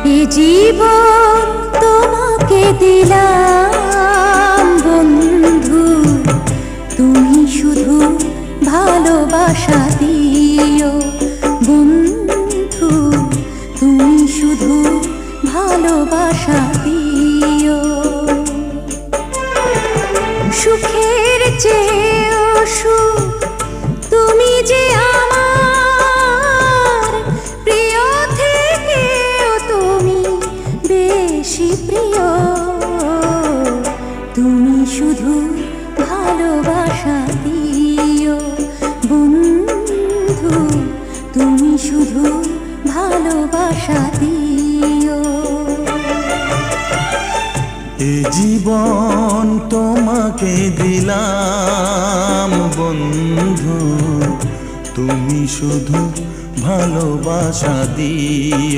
এ জীবন তোমাকে দিলাম বন্ধু, তুমি শুধু ভালোবাসা দিও বন্ধু, তুমি শুধু ভালোবাসা দিও। সুখের চেয়েও সুখ তুমি যে আমার প্রিয় থেকেও তুমি বেশি প্রিয়, তুমি শুধু ভালোবাসা দিও বন্ধু, তুমি শুধু ভালোবাসা দিও। এ জীবন তোমাকে দিলাম বন্ধু, তুমি শুধু ভালোবাসা দিও।